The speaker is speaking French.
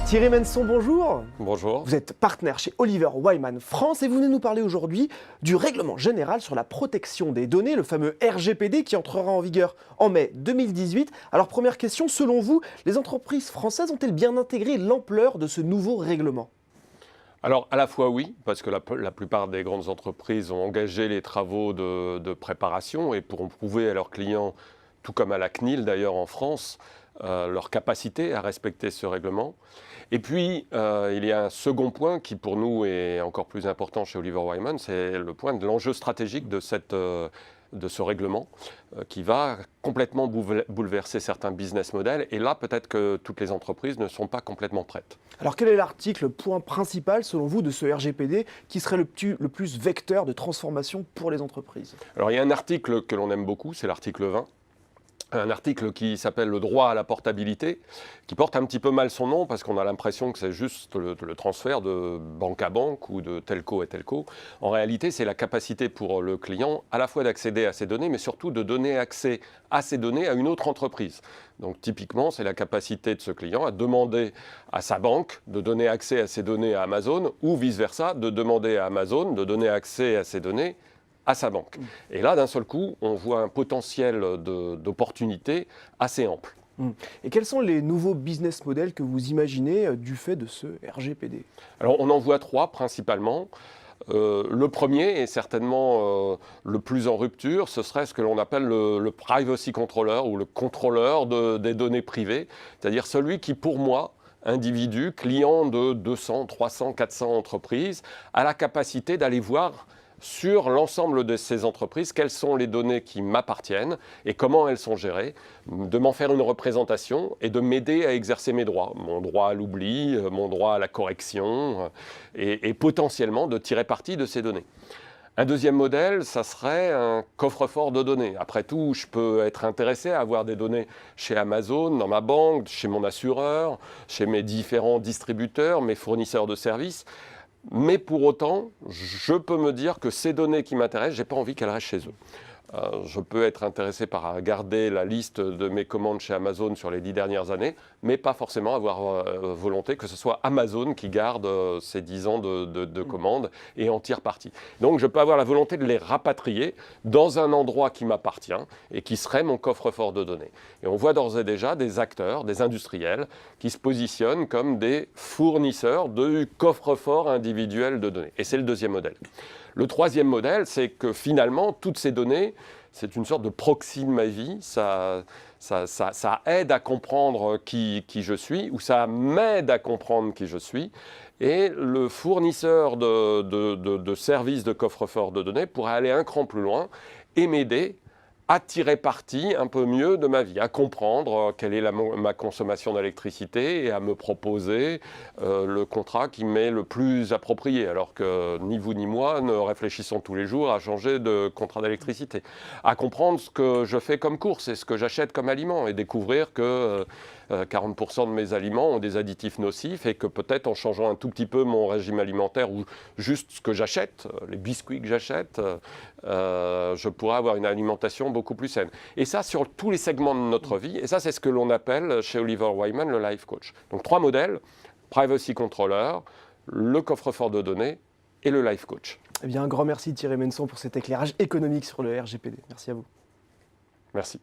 Thierry Menson, bonjour. Bonjour. Vous êtes partenaire chez Oliver Wyman France et vous venez nous parler aujourd'hui du règlement général sur la protection des données, le fameux RGPD qui entrera en vigueur en mai 2018. Alors première question, selon vous, les entreprises françaises ont-elles bien intégré l'ampleur de ce nouveau règlement ? Alors à la fois oui, parce que la plupart des grandes entreprises ont engagé les travaux de préparation et pourront prouver à leurs clients, tout comme à la CNIL d'ailleurs en France, leur capacité à respecter ce règlement. Et puis, il y a un second point qui, pour nous, est encore plus important chez Oliver Wyman, c'est le point de l'enjeu stratégique de ce règlement qui va complètement bouleverser certains business models. Et là, peut-être que toutes les entreprises ne sont pas complètement prêtes. Alors quel est l'article, point principal, selon vous, de ce RGPD qui serait le plus vecteur de transformation pour les entreprises ? Alors, il y a un article que l'on aime beaucoup, c'est l'article 20. Un article qui s'appelle « Le droit à la portabilité », qui porte un petit peu mal son nom parce qu'on a l'impression que c'est juste le transfert de banque à banque ou de telco à telco. En réalité, c'est la capacité pour le client à la fois d'accéder à ces données, mais surtout de donner accès à ces données à une autre entreprise. Donc typiquement, c'est la capacité de ce client à demander à sa banque de donner accès à ces données à Amazon ou vice-versa, de demander à Amazon de donner accès à ces données à sa banque. Et là, d'un seul coup, on voit un potentiel d'opportunités assez ample. Et quels sont les nouveaux business models que vous imaginez du fait de ce RGPD ? Alors, on en voit trois principalement. Le premier, et certainement le plus en rupture, ce serait ce que l'on appelle le privacy controller ou le contrôleur des données privées, c'est-à-dire celui qui, pour moi, individu, client de 200, 300, 400 entreprises, a la capacité d'aller voir sur l'ensemble de ces entreprises, quelles sont les données qui m'appartiennent et comment elles sont gérées, de m'en faire une représentation et de m'aider à exercer mes droits, mon droit à l'oubli, mon droit à la correction et potentiellement de tirer parti de ces données. Un deuxième modèle, ça serait un coffre-fort de données. Après tout, je peux être intéressé à avoir des données chez Amazon, dans ma banque, chez mon assureur, chez mes différents distributeurs, mes fournisseurs de services. Mais pour autant, je peux me dire que ces données qui m'intéressent, je n'ai pas envie qu'elles restent chez eux. Je peux être intéressé par garder la liste de mes commandes chez Amazon sur les 10 dernières années, mais pas forcément avoir volonté que ce soit Amazon qui garde ces 10 ans de commandes et en tire parti. Donc je peux avoir la volonté de les rapatrier dans un endroit qui m'appartient et qui serait mon coffre-fort de données. Et on voit d'ores et déjà des acteurs, des industriels qui se positionnent comme des fournisseurs de coffre-fort individuel de données. Et c'est le deuxième modèle. Le troisième modèle, c'est que finalement, toutes ces données, c'est une sorte de proxy de ma vie. Ça aide à comprendre qui je suis, ou ça m'aide à comprendre qui je suis. Et le fournisseur de services de coffre-fort de données pourrait aller un cran plus loin et m'aider à tirer parti un peu mieux de ma vie, à comprendre quelle est ma consommation d'électricité et à me proposer le contrat qui m'est le plus approprié, alors que ni vous ni moi ne réfléchissons tous les jours à changer de contrat d'électricité, à comprendre ce que je fais comme course et ce que j'achète comme aliment et découvrir que 40% de mes aliments ont des additifs nocifs et que peut-être en changeant un tout petit peu mon régime alimentaire ou juste ce que j'achète, les biscuits que j'achète, je pourrais avoir une alimentation beaucoup plus saine. Et ça, sur tous les segments de notre vie. Et ça, c'est ce que l'on appelle chez Oliver Wyman le life coach. Donc, trois modèles, privacy controller, le coffre-fort de données et le life coach. Eh bien, un grand merci Thierry Menson pour cet éclairage économique sur le RGPD. Merci à vous. Merci.